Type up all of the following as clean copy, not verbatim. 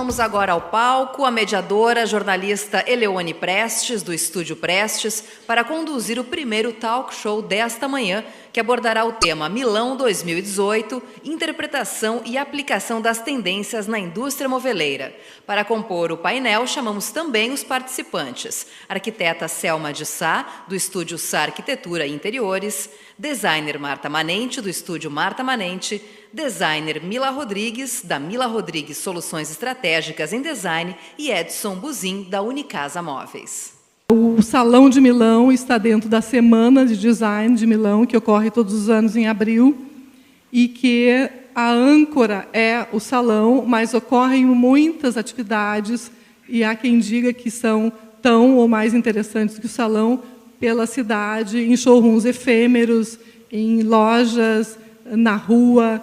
Chamamos agora ao palco a mediadora, jornalista Eleone Prestes, do Estúdio Prestes, para conduzir o primeiro talk show desta manhã, que abordará o tema Milão 2018, interpretação e aplicação das tendências na indústria moveleira. Para compor o painel, chamamos também os participantes: arquiteta Selma de Sá, do Estúdio Sá Arquitetura e Interiores, designer Marta Manente, do Estúdio Marta Manente, designer Mila Rodrigues, da Mila Rodrigues Soluções Estratégicas em Design, e Edson Buzin, da Unicasa Móveis. O Salão de Milão está dentro da Semana de Design de Milão, que ocorre todos os anos em abril, e que a âncora é o salão, mas ocorrem muitas atividades, e há quem diga que são tão ou mais interessantes que o salão, pela cidade, em showrooms efêmeros, em lojas, na rua,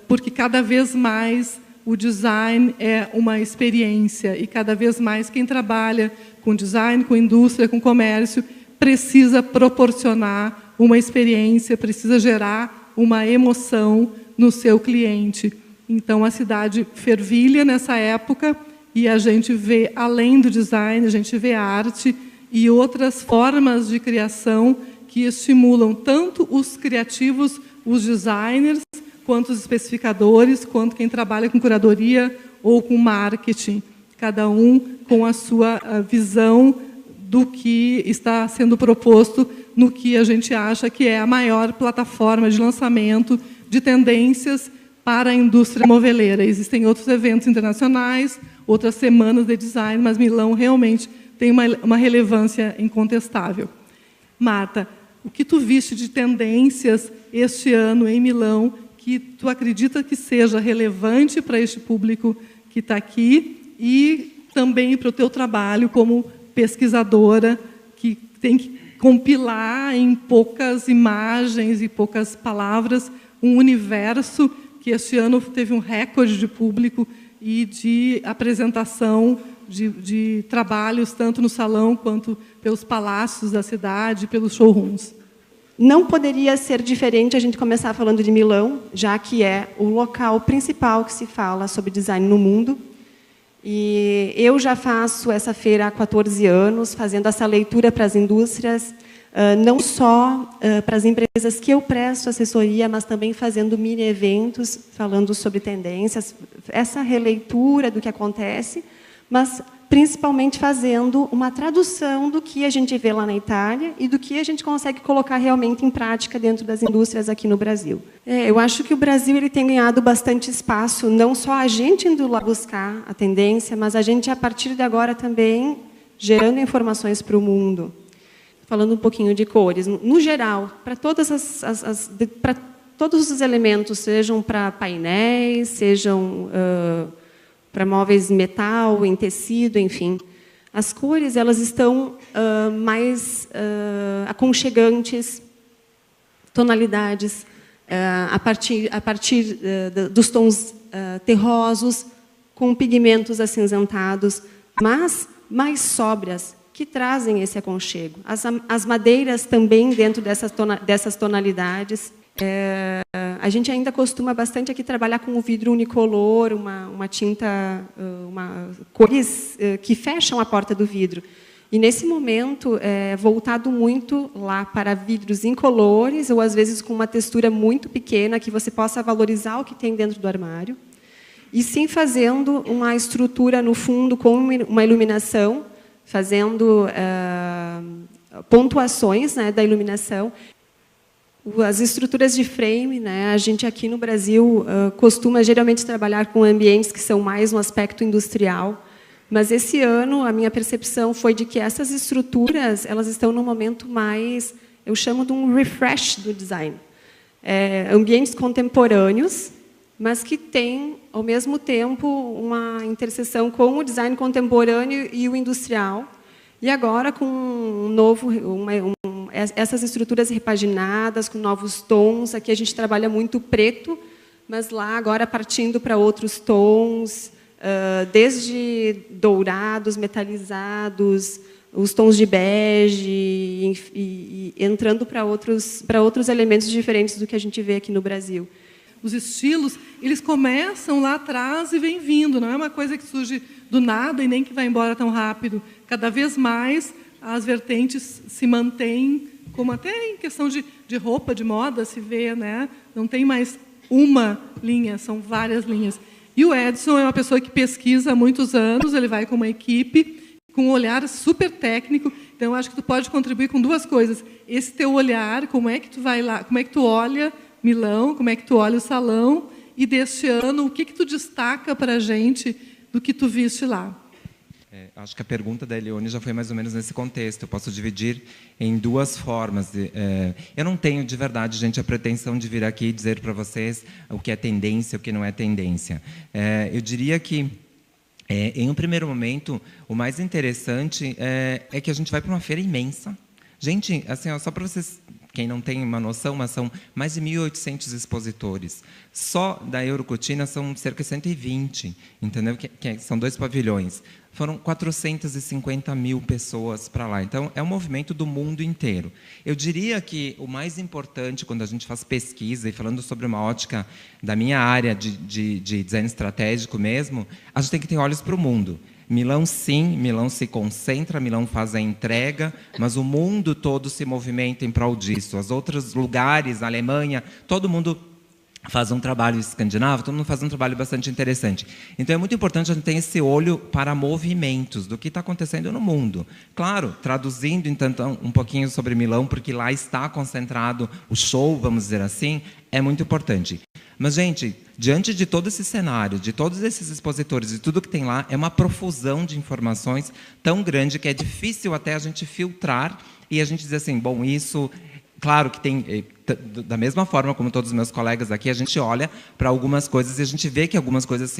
porque cada vez mais o design é uma experiência, e cada vez mais quem trabalha com design, com indústria, com comércio, precisa proporcionar uma experiência, precisa gerar uma emoção no seu cliente. Então, a cidade fervilha nessa época, e a gente vê, além do design, a gente vê arte e outras formas de criação que estimulam tanto os criativos, os designers, quanto os especificadores, quanto quem trabalha com curadoria ou com marketing, cada um com a sua visão do que está sendo proposto no que a gente acha que é a maior plataforma de lançamento de tendências para a indústria moveleira. Existem outros eventos internacionais, outras semanas de design, mas Milão realmente tem uma relevância incontestável. Marta, o que tu viste de tendências este ano em Milão que tu acredita que seja relevante para este público que está aqui e também para o teu trabalho como pesquisadora, que tem que compilar em poucas imagens e poucas palavras um universo que este ano teve um recorde de público e de apresentação de trabalhos, tanto no salão quanto pelos palácios da cidade, pelos showrooms. Não poderia ser diferente a gente começar falando de Milão, já que é o local principal que se fala sobre design no mundo. E eu já faço essa feira há 14 anos, fazendo essa leitura para as indústrias, não só para as empresas que eu presto assessoria, mas também fazendo mini-eventos, falando sobre tendências, essa releitura do que acontece, mas principalmente fazendo uma tradução do que a gente vê lá na Itália e do que a gente consegue colocar realmente em prática dentro das indústrias aqui no Brasil. Eu acho que o Brasil ele tem ganhado bastante espaço, não só a gente indo lá buscar a tendência, mas a gente, a partir de agora, também gerando informações para o mundo. Falando um pouquinho de cores. No geral, para todas para todos os elementos, sejam para painéis, sejam para móveis em metal, em tecido, enfim. As cores elas estão mais aconchegantes, tonalidades, a partir dos tons terrosos, com pigmentos acinzentados, mas mais sóbrias, que trazem esse aconchego. As madeiras também dentro dessas tonalidades. A gente ainda costuma bastante aqui trabalhar com o vidro unicolor, uma tinta, cores que fecham a porta do vidro. E, nesse momento, é voltado muito lá para vidros incolores, ou, às vezes, com uma textura muito pequena, que você possa valorizar o que tem dentro do armário. E, sim, fazendo uma estrutura no fundo com uma iluminação, fazendo pontuações, né, da iluminação. As estruturas de frame, né, a gente aqui no Brasil costuma geralmente trabalhar com ambientes que são mais no aspecto industrial, mas esse ano a minha percepção foi de que essas estruturas elas estão num momento mais, eu chamo de um refresh do design. Ambientes contemporâneos, mas que têm, ao mesmo tempo, uma interseção com o design contemporâneo e o industrial, e agora com essas estruturas repaginadas, com novos tons. Aqui a gente trabalha muito preto, mas lá agora partindo para outros tons, desde dourados, metalizados, os tons de bege, e entrando para outros elementos diferentes do que a gente vê aqui no Brasil. os estilos, eles começam lá atrás e vêm vindo. Não é uma coisa que surge do nada e nem que vai embora tão rápido. Cada vez mais as vertentes se mantêm, como até em questão de roupa, de moda, se vê, né? Não tem mais uma linha, são várias linhas. E o Edson é uma pessoa que pesquisa há muitos anos, ele vai com uma equipe, com um olhar super técnico. Então, eu acho que tu pode contribuir com duas coisas. Esse teu olhar, como é que tu vai lá, como é que tu olha Milão, como é que tu olha o salão, e deste ano, o que tu destaca para a gente do que tu viste lá? Acho que a pergunta da Eleone já foi mais ou menos nesse contexto. Eu posso dividir em duas formas. Eu não tenho, de verdade, gente, a pretensão de vir aqui e dizer para vocês o que é tendência, o que não é tendência. Eu diria que, em um primeiro momento, o mais interessante é que a gente vai para uma feira imensa. Gente, assim, só para vocês... Quem não tem uma noção, mas são mais de 1.800 expositores. Só da Eurocotina são cerca de 120, entendeu? São 2 pavilhões. Foram 450 mil pessoas para lá. Então, é um movimento do mundo inteiro. Eu diria que o mais importante, quando a gente faz pesquisa, e falando sobre uma ótica da minha área de design estratégico mesmo, a gente tem que ter olhos para o mundo. Milão, sim, Milão se concentra, Milão faz a entrega, mas o mundo todo se movimenta em prol disso. Os outros lugares, a Alemanha, todo mundo faz um trabalho escandinavo, todo mundo faz um trabalho bastante interessante. Então, é muito importante a gente ter esse olho para movimentos do que está acontecendo no mundo. Claro, traduzindo, então, um pouquinho sobre Milão, porque lá está concentrado o show, vamos dizer assim, é muito importante. Mas, gente, diante de todo esse cenário, de todos esses expositores, de tudo que tem lá, é uma profusão de informações tão grande que é difícil até a gente filtrar e a gente dizer assim, bom, isso... Claro que tem, da mesma forma como todos os meus colegas aqui, a gente olha para algumas coisas e a gente vê que algumas coisas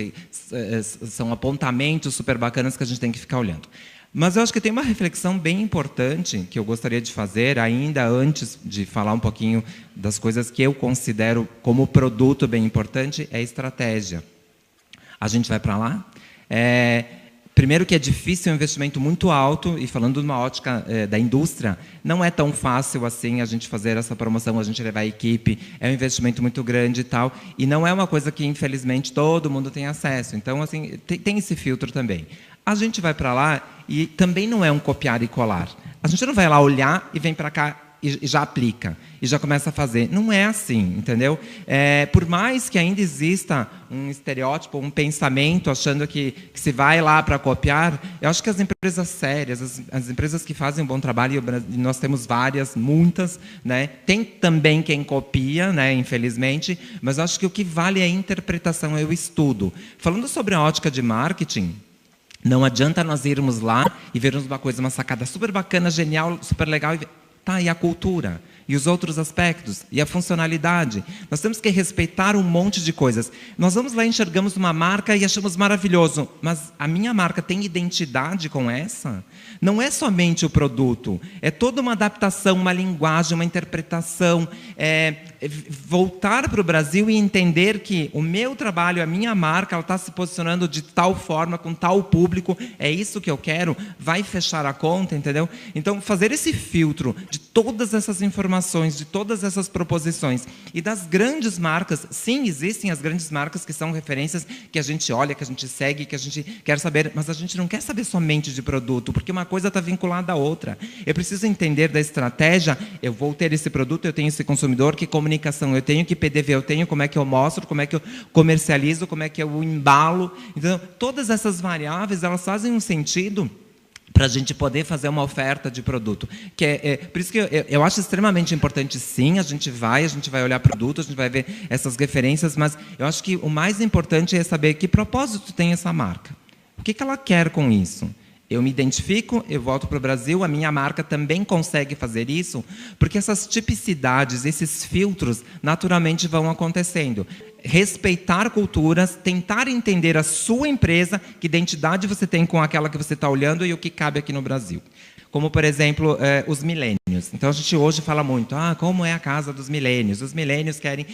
são apontamentos super bacanas que a gente tem que ficar olhando. Mas eu acho que tem uma reflexão bem importante que eu gostaria de fazer, ainda antes de falar um pouquinho das coisas que eu considero como produto bem importante, é a estratégia. A gente vai para lá? Primeiro que é difícil, é um investimento muito alto, e falando de uma ótica da indústria, não é tão fácil assim a gente fazer essa promoção, a gente levar a equipe, é um investimento muito grande e tal, e não é uma coisa que, infelizmente, todo mundo tem acesso. Então, assim, tem esse filtro também. A gente vai para lá e também não é um copiar e colar. A gente não vai lá olhar e vem para cá e já aplica, e já começa a fazer. Não é assim, entendeu? Por mais que ainda exista um estereótipo, um pensamento, achando que se vai lá para copiar, eu acho que as empresas sérias, as empresas que fazem um bom trabalho, e nós temos várias, muitas, né? Tem também quem copia, né? Infelizmente, mas eu acho que o que vale é a interpretação, é o estudo. Falando sobre a ótica de marketing, não adianta nós irmos lá e vermos uma sacada super bacana, genial, super legal, e a cultura, e os outros aspectos, e a funcionalidade. Nós temos que respeitar um monte de coisas. Nós vamos lá e enxergamos uma marca e achamos maravilhoso, mas a minha marca tem identidade com essa? Não é somente o produto, é toda uma adaptação, uma linguagem, uma interpretação, voltar para o Brasil e entender que o meu trabalho, a minha marca, ela está se posicionando de tal forma, com tal público, é isso que eu quero, vai fechar a conta, entendeu? Então, fazer esse filtro de todas essas informações, de todas essas proposições, e das grandes marcas, sim, existem as grandes marcas que são referências, que a gente olha, que a gente segue, que a gente quer saber, mas a gente não quer saber somente de produto, porque uma coisa está vinculada à outra. Eu preciso entender da estratégia, eu vou ter esse produto, eu tenho esse consumidor, que comunicação eu tenho, que PDV eu tenho, como é que eu mostro, como é que eu comercializo, como é que eu embalo. Então, todas essas variáveis, elas fazem um sentido para a gente poder fazer uma oferta de produto. Por isso que eu acho extremamente importante, sim, a gente vai olhar produto, a gente vai ver essas referências, mas eu acho que o mais importante é saber que propósito tem essa marca. O que ela quer com isso? Eu me identifico, eu volto para o Brasil, a minha marca também consegue fazer isso, porque essas tipicidades, esses filtros, naturalmente vão acontecendo. Respeitar culturas, tentar entender a sua empresa, que identidade você tem com aquela que você está olhando e o que cabe aqui no Brasil. Como, por exemplo, os milênios. Então, a gente hoje fala muito, como é a casa dos milênios? Os milênios querem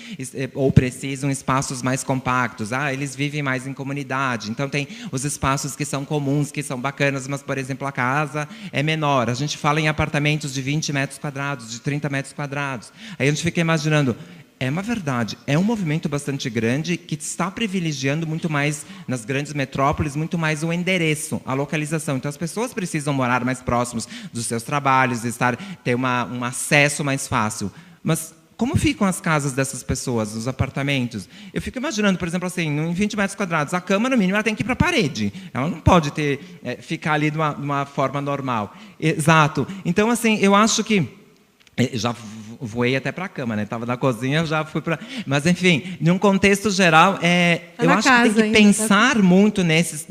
ou precisam espaços mais compactos. Eles vivem mais em comunidade. Então, tem os espaços que são comuns, que são bacanas, mas, por exemplo, a casa é menor. A gente fala em apartamentos de 20 metros quadrados, de 30 metros quadrados. Aí a gente fica imaginando, é uma verdade. É um movimento bastante grande que está privilegiando muito mais, nas grandes metrópoles, muito mais o endereço, a localização. Então, as pessoas precisam morar mais próximos dos seus trabalhos, ter um acesso mais fácil. Mas como ficam as casas dessas pessoas, os apartamentos? Eu fico imaginando, por exemplo, assim, em 20 metros quadrados, a cama, no mínimo, ela tem que ir para a parede. Ela não pode ficar ali de uma forma normal. Exato. Então, assim, eu acho que... Já voei até para a cama, né? Estava na cozinha, já fui para... Mas, enfim, num contexto geral, eu acho que tem que pensar muito nesses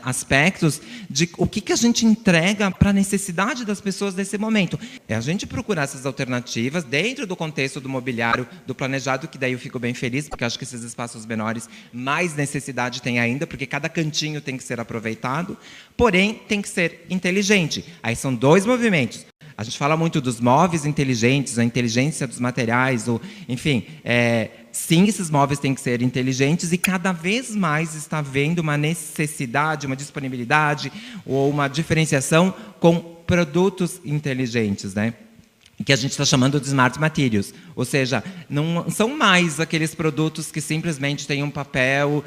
aspectos de o que a gente entrega para a necessidade das pessoas nesse momento. É a gente procurar essas alternativas dentro do contexto do mobiliário, do planejado, que daí eu fico bem feliz, porque acho que esses espaços menores mais necessidade tem ainda, porque cada cantinho tem que ser aproveitado, porém, tem que ser inteligente. Aí são 2 movimentos. A gente fala muito dos móveis inteligentes, a inteligência dos materiais, enfim, sim, esses móveis têm que ser inteligentes e cada vez mais está havendo uma necessidade, uma disponibilidade ou uma diferenciação com produtos inteligentes, né? Que a gente está chamando de smart materials, ou seja, não são mais aqueles produtos que simplesmente têm um papel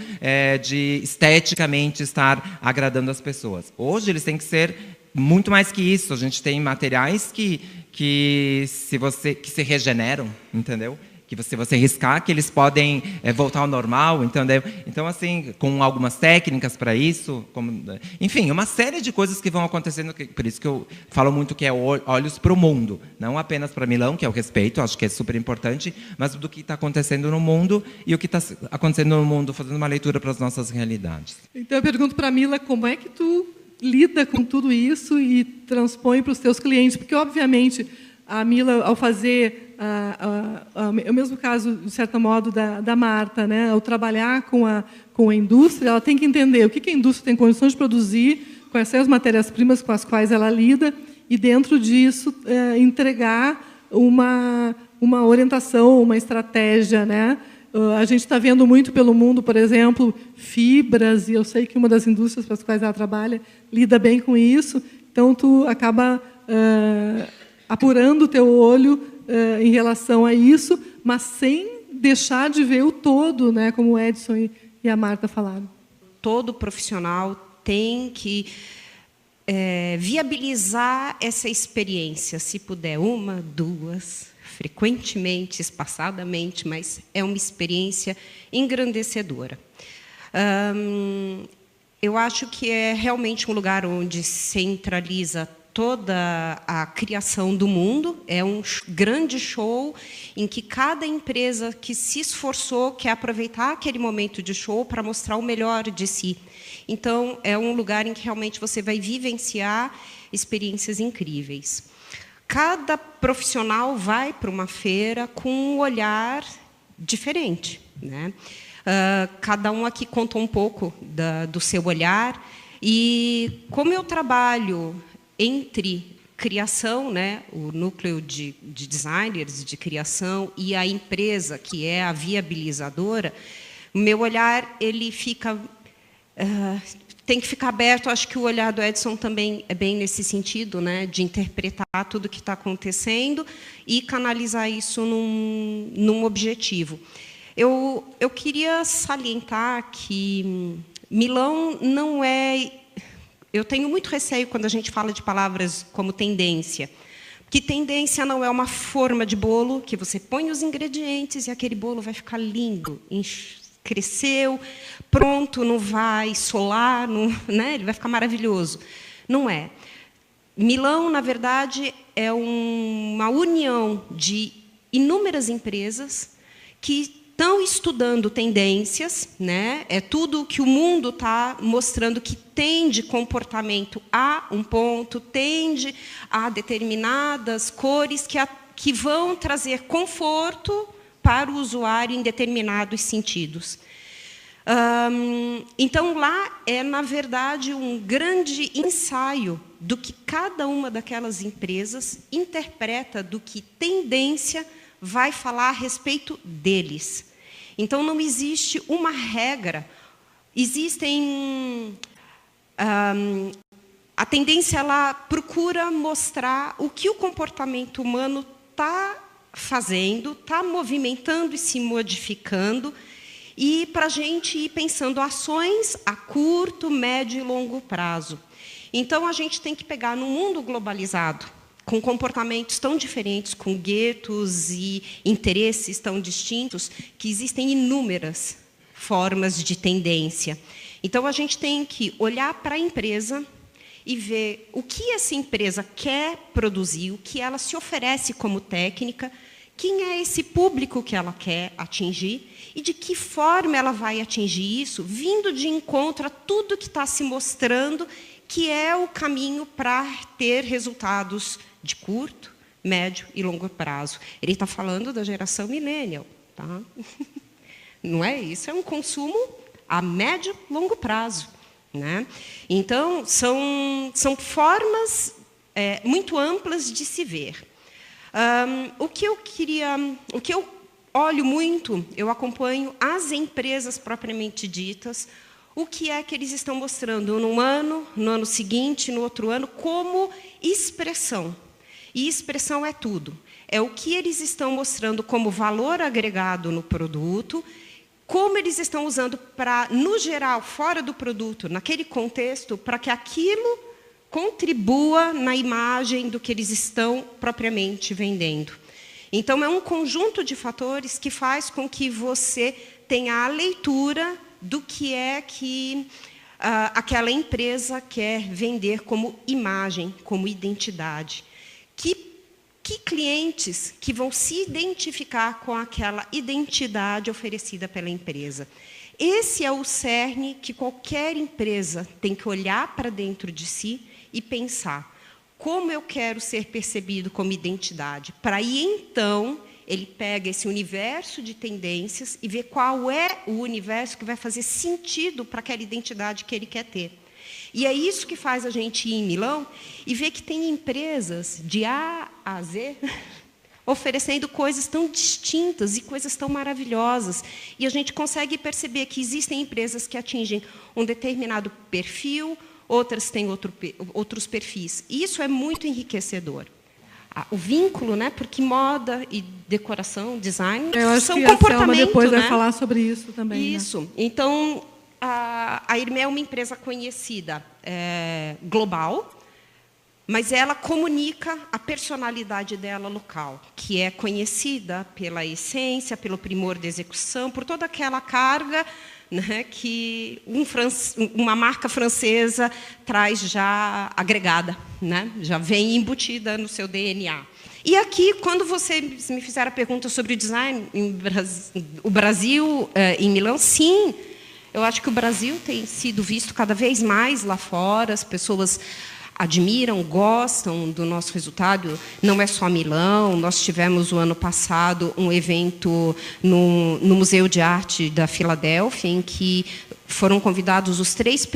de esteticamente estar agradando as pessoas. Hoje eles têm que ser muito mais que isso. A gente tem materiais que se regeneram, entendeu? Que se você riscar, que eles podem voltar ao normal, entendeu? Então, assim, com algumas técnicas para isso, enfim, uma série de coisas que vão acontecendo, por isso que eu falo muito que é olhos para o mundo, não apenas para Milão, que é o respeito, acho que é super importante, mas do que está acontecendo no mundo e o que está acontecendo no mundo, fazendo uma leitura para as nossas realidades. Então, eu pergunto para a Mila, como é que tu lida com tudo isso e transpõe para os teus clientes? Porque, obviamente, a Mila, ao fazer o mesmo caso, de certo modo, da Marta, né? Ao trabalhar com a indústria, ela tem que entender o que a indústria tem condições de produzir, quais são as matérias-primas com as quais ela lida, e, dentro disso, entregar uma orientação, uma estratégia, né? A gente está vendo muito pelo mundo, por exemplo, fibras, e eu sei que uma das indústrias para as quais ela trabalha lida bem com isso, então tu acaba apurando o teu olho em relação a isso, mas sem deixar de ver o todo, né, como o Edson e a Marta falaram. Todo profissional tem que viabilizar essa experiência, se puder 1, 2, frequentemente, espaçadamente, mas é uma experiência engrandecedora. Eu acho que é realmente um lugar onde centraliza toda a criação do mundo, é um grande show em que cada empresa que se esforçou quer aproveitar aquele momento de show para mostrar o melhor de si. Então, é um lugar em que realmente você vai vivenciar experiências incríveis. Cada profissional vai para uma feira com um olhar diferente, né? Cada um aqui conta um pouco do seu olhar. E como eu trabalho entre criação, né, o núcleo de designers de criação e a empresa, que é a viabilizadora, o meu olhar ele fica... tem que ficar aberto. Acho que o olhar do Edson também é bem nesse sentido, né, de interpretar tudo o que está acontecendo e canalizar isso num objetivo. Eu queria salientar que Milão não é... Eu tenho muito receio quando a gente fala de palavras como tendência, que tendência não é uma forma de bolo que você põe os ingredientes e aquele bolo vai ficar lindo, cresceu, pronto, não vai solar, não, né? Ele vai ficar maravilhoso. Não é. Milão, na verdade, é uma união de inúmeras empresas que estão estudando tendências, né? É tudo que o mundo está mostrando que tende comportamento a um ponto, tende a determinadas cores que vão trazer conforto para o usuário em determinados sentidos. Então, lá é, na verdade, um grande ensaio do que cada uma daquelas empresas interpreta do que tendência vai falar a respeito deles. Então, não existe uma regra. Existem... a tendência ela procura mostrar o que o comportamento humano está fazendo, está movimentando e se modificando, e para a gente ir pensando ações a curto, médio e longo prazo. Então, a gente tem que pegar num mundo globalizado, com comportamentos tão diferentes, com guetos e interesses tão distintos, que existem inúmeras formas de tendência. Então, a gente tem que olhar para a empresa e ver o que essa empresa quer produzir, o que ela se oferece como técnica, quem é esse público que ela quer atingir e de que forma ela vai atingir isso, vindo de encontro a tudo que está se mostrando que é o caminho para ter resultados de curto, médio e longo prazo. Ele está falando da geração millennial, tá? Não é isso? É um consumo a médio e longo prazo, né? Então, são formas muito amplas de se ver. O que eu olho muito, eu acompanho as empresas propriamente ditas, o que é que eles estão mostrando num ano, no ano seguinte, no outro ano, como expressão. E expressão é tudo. É o que eles estão mostrando como valor agregado no produto, como eles estão usando para, no geral, fora do produto, naquele contexto, para que aquilo contribua na imagem do que eles estão propriamente vendendo. Então, é um conjunto de fatores que faz com que você tenha a leitura do que é que aquela empresa quer vender como imagem, como identidade. Que clientes que vão se identificar com aquela identidade oferecida pela empresa. Esse é o cerne que qualquer empresa tem que olhar para dentro de si e pensar como eu quero ser percebido como identidade. Para aí, então, ele pega esse universo de tendências e vê qual é o universo que vai fazer sentido para aquela identidade que ele quer ter. E é isso que faz a gente ir em Milão e ver que tem empresas de A a Z oferecendo coisas tão distintas e coisas tão maravilhosas. E a gente consegue perceber que existem empresas que atingem um determinado perfil, outras têm outros perfis. E isso é muito enriquecedor. O vínculo, né? Porque moda e decoração, design, são comportamentos. A Selma depois vai falar sobre isso também. Isso. Né? Então, a Irmé é uma empresa conhecida global, mas ela comunica a personalidade dela local, que é conhecida pela essência, pelo primor da execução, por toda aquela carga, né, que uma marca francesa traz já agregada, né, já vem embutida no seu DNA. E aqui, quando você me fizer a pergunta sobre o design, o Brasil em Milão, sim, eu acho que o Brasil tem sido visto cada vez mais lá fora, as pessoas admiram, gostam do nosso resultado. Não é só Milão, nós tivemos o ano passado um evento no Museu de Arte da Filadélfia, em que foram convidados os três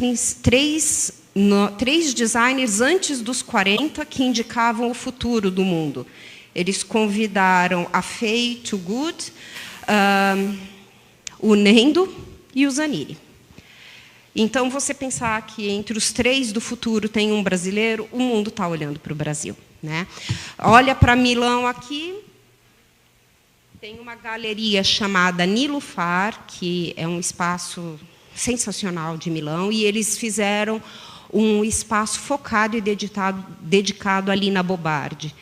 designers antes dos 40 que indicavam o futuro do mundo. Eles convidaram a Faye Toogood, o Nendo e o Zanini. Então, você pensar que entre os três do futuro tem um brasileiro, o mundo está olhando para o Brasil. Né? Olha para Milão aqui, tem uma galeria chamada Nilufar, que é um espaço sensacional de Milão, e eles fizeram um espaço focado e dedicado ali na Bobardi,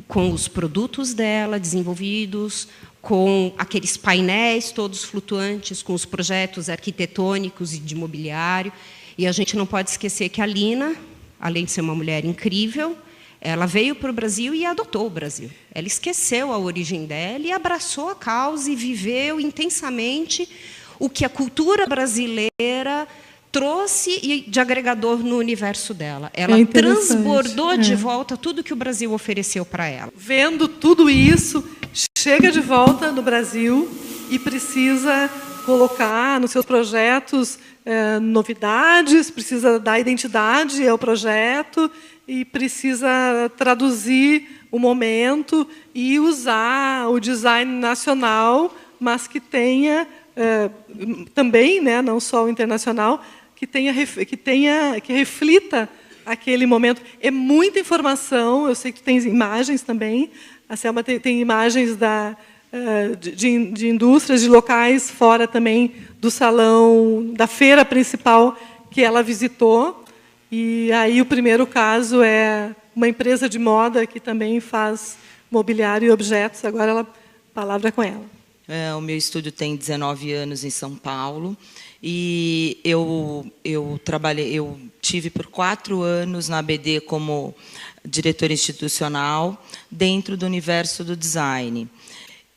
com os produtos dela desenvolvidos, com aqueles painéis todos flutuantes, com os projetos arquitetônicos e de mobiliário. E a gente não pode esquecer que a Lina, além de ser uma mulher incrível, ela veio para o Brasil e adotou o Brasil. Ela esqueceu a origem dela e abraçou a causa e viveu intensamente o que a cultura brasileira trouxe de agregador no universo dela. Ela transbordou de volta tudo que o Brasil ofereceu para ela. Vendo tudo isso, chega de volta no Brasil e precisa colocar nos seus projetos novidades, precisa dar identidade ao projeto e precisa traduzir o momento e usar o design nacional, mas que tenha também, né, não só o internacional, que reflita aquele momento. É muita informação, eu sei que tu tens imagens também. A Selma tem imagens de indústrias, de locais fora também do salão, da feira principal que ela visitou. E aí o primeiro caso é uma empresa de moda que também faz mobiliário e objetos. Agora a palavra é com ela. O meu estúdio tem 19 anos em São Paulo e eu tive por 4 anos na ABD como diretora institucional dentro do universo do design.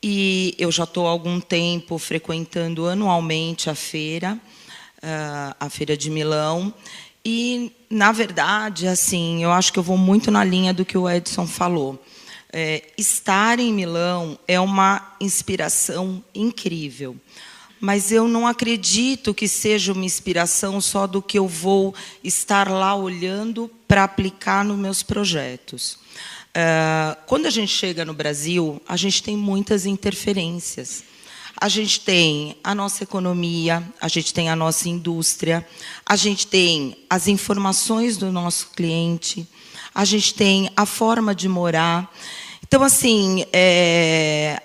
E eu já estou há algum tempo frequentando anualmente a Feira de Milão. E, na verdade, assim, eu acho que eu vou muito na linha do que o Edson falou. Estar em Milão é uma inspiração incrível, mas eu não acredito que seja uma inspiração só do que eu vou estar lá olhando para aplicar nos meus projetos. Quando a gente chega no Brasil, a gente tem muitas interferências. A gente tem a nossa economia, a gente tem a nossa indústria, a gente tem as informações do nosso cliente, a gente tem a forma de morar. Então, assim,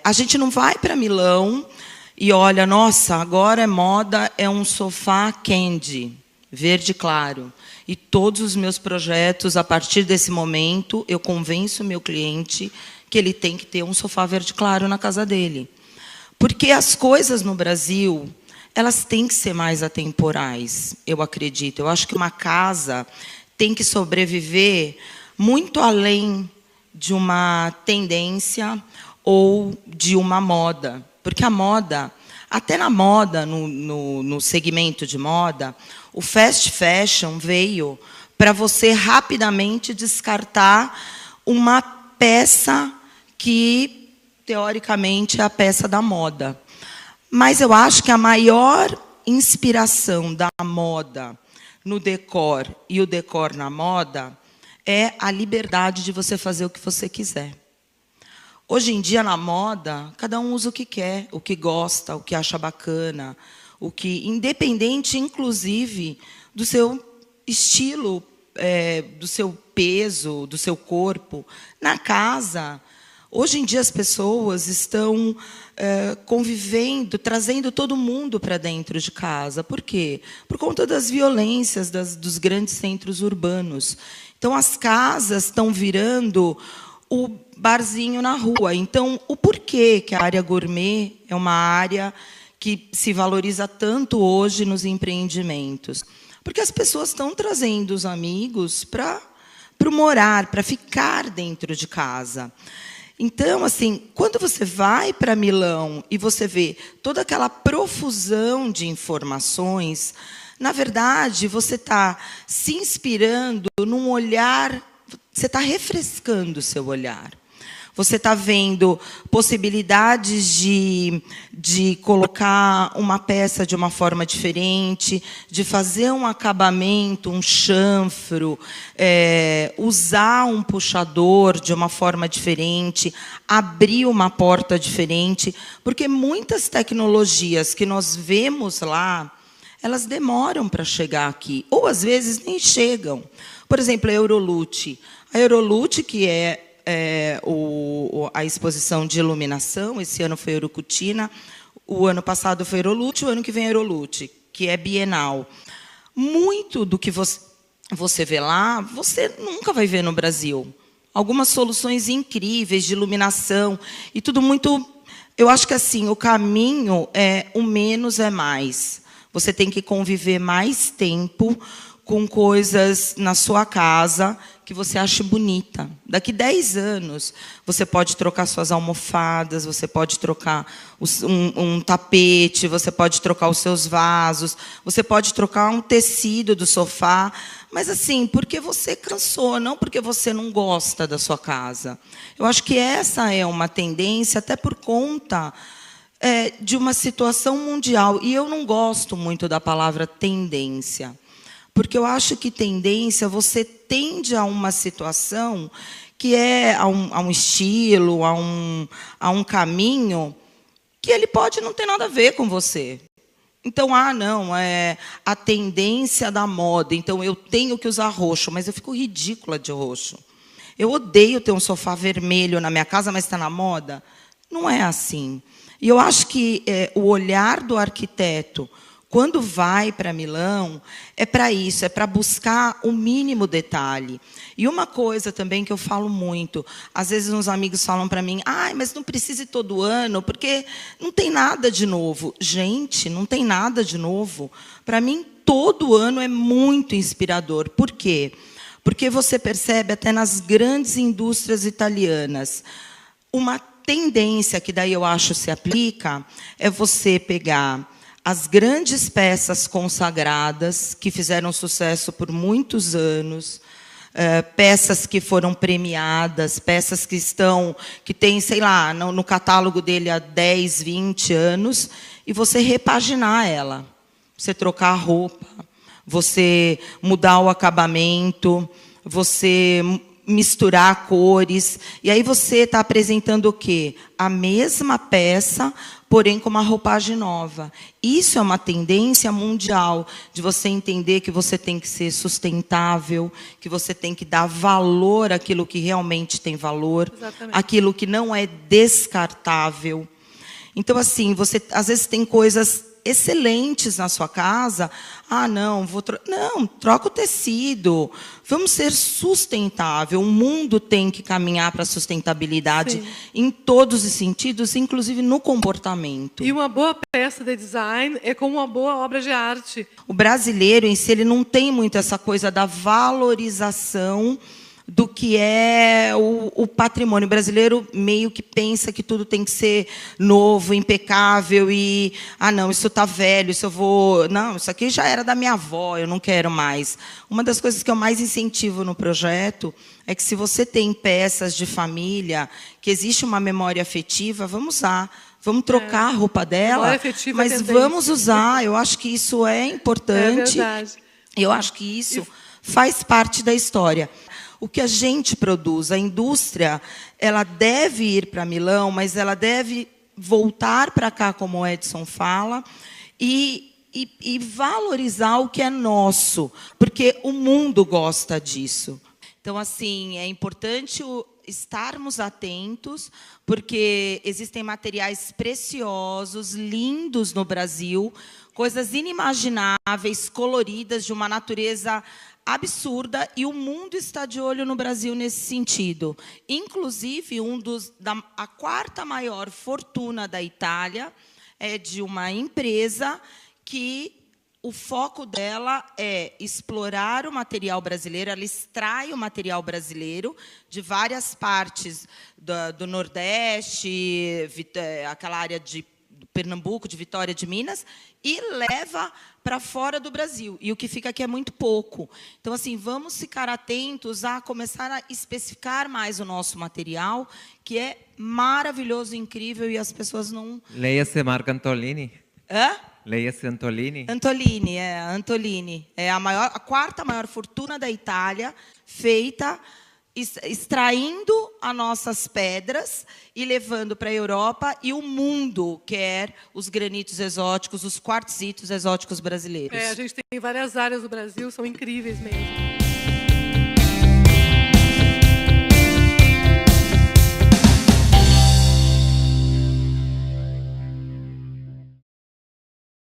a gente não vai para Milão e olha, nossa, agora é moda, é um sofá candy, verde claro. E todos os meus projetos, a partir desse momento, eu convenço o meu cliente que ele tem que ter um sofá verde claro na casa dele. Porque as coisas no Brasil, elas têm que ser mais atemporais, eu acredito. Eu acho que uma casa tem que sobreviver muito além de uma tendência ou de uma moda. Porque a moda, até na moda, no segmento de moda, o fast fashion veio para você rapidamente descartar uma peça que, teoricamente, é a peça da moda. Mas eu acho que a maior inspiração da moda no decor e o decor na moda é a liberdade de você fazer o que você quiser. Hoje em dia, na moda, cada um usa o que quer, o que gosta, o que acha bacana, o que, independente, inclusive, do seu estilo, do seu peso, do seu corpo. Na casa, hoje em dia as pessoas estão convivendo, trazendo todo mundo para dentro de casa. Por quê? Por conta das violências dos grandes centros urbanos. Então, as casas estão virando o barzinho na rua. Então, o porquê que a área gourmet é uma área que se valoriza tanto hoje nos empreendimentos? Porque as pessoas estão trazendo os amigos para morar, para ficar dentro de casa. Então, assim, quando você vai para Milão e você vê toda aquela profusão de informações, na verdade, você está se inspirando num olhar, você está refrescando o seu olhar. Você está vendo possibilidades de colocar uma peça de uma forma diferente, de fazer um acabamento, um chanfro, usar um puxador de uma forma diferente, abrir uma porta diferente, porque muitas tecnologias que nós vemos lá, elas demoram para chegar aqui, ou às vezes nem chegam. Por exemplo, a Eurolute. A Eurolute, que é a exposição de iluminação, esse ano foi Eurocutina, o ano passado foi Eurolute, o ano que vem é Eurolute, que é bienal. Muito do que você vê lá, você nunca vai ver no Brasil. Algumas soluções incríveis de iluminação, e tudo muito... Eu acho que assim, o caminho é o menos é mais. Você tem que conviver mais tempo com coisas na sua casa que você ache bonita. Daqui 10 anos, você pode trocar suas almofadas, você pode trocar um tapete, você pode trocar os seus vasos, você pode trocar um tecido do sofá, mas assim, porque você cansou, não porque você não gosta da sua casa. Eu acho que essa é uma tendência, até por conta de uma situação mundial. E eu não gosto muito da palavra tendência, porque eu acho que tendência, você tende a uma situação que a um estilo, a um caminho, que ele pode não ter nada a ver com você. Então, não, a tendência da moda, então eu tenho que usar roxo, mas eu fico ridícula de roxo. Eu odeio ter um sofá vermelho na minha casa, mas está na moda. Não é assim. E eu acho que o olhar do arquiteto, quando vai para Milão, é para isso, é para buscar o mínimo detalhe. E uma coisa também que eu falo muito, às vezes uns amigos falam para mim, mas não precisa ir todo ano, porque não tem nada de novo. Gente, não tem nada de novo. Para mim, todo ano é muito inspirador. Por quê? Porque você percebe até nas grandes indústrias italianas uma tendência que daí eu acho se aplica é você pegar as grandes peças consagradas que fizeram sucesso por muitos anos, peças que foram premiadas, peças que têm, sei lá, no catálogo dele há 10, 20 anos, e você repaginar ela, você trocar a roupa, você mudar o acabamento, você misturar cores, e aí você está apresentando o quê? A mesma peça, porém com uma roupagem nova. Isso é uma tendência mundial, de você entender que você tem que ser sustentável, que você tem que dar valor àquilo que realmente tem valor, Exatamente. aquilo que não é descartável. Então, assim, você às vezes tem coisas excelentes na sua casa. Não, troca o tecido. Vamos ser sustentável. O mundo tem que caminhar para a sustentabilidade. Sim. Em todos os sentidos, inclusive no comportamento. E uma boa peça de design é como uma boa obra de arte. O brasileiro em si, ele não tem muito essa coisa da valorização do que é o patrimônio. O brasileiro meio que pensa que tudo tem que ser novo, impecável, e não, isso está velho, isso aqui já era da minha avó, eu não quero mais. Uma das coisas que eu mais incentivo no projeto é que, se você tem peças de família, que existe uma memória afetiva, vamos usar. Vamos trocar a roupa dela, mas vamos usar. Eu acho que isso é importante. É verdade. Eu acho que isso faz parte da história. O que a gente produz, a indústria, ela deve ir para Milão, mas ela deve voltar para cá, como o Edson fala, e valorizar o que é nosso, porque o mundo gosta disso. Então, assim, é importante estarmos atentos, porque existem materiais preciosos, lindos no Brasil, coisas inimagináveis, coloridas, de uma natureza absurda, e o mundo está de olho no Brasil nesse sentido. Inclusive, a quarta maior fortuna da Itália é de uma empresa que o foco dela é explorar o material brasileiro. Ela extrai o material brasileiro de várias partes do Nordeste, aquela área de Pernambuco, de Vitória de Minas, e leva para fora do Brasil. E o que fica aqui é muito pouco. Então, assim, vamos ficar atentos a começar a especificar mais o nosso material, que é maravilhoso, incrível, e as pessoas não... Leia-se Marco Antolini. Hã? Leia-se Antolini. Antolini. É a quarta maior fortuna da Itália, feita extraindo as nossas pedras e levando para a Europa, e o mundo quer os granitos exóticos, os quartzitos exóticos brasileiros. A gente tem várias áreas do Brasil, são incríveis mesmo.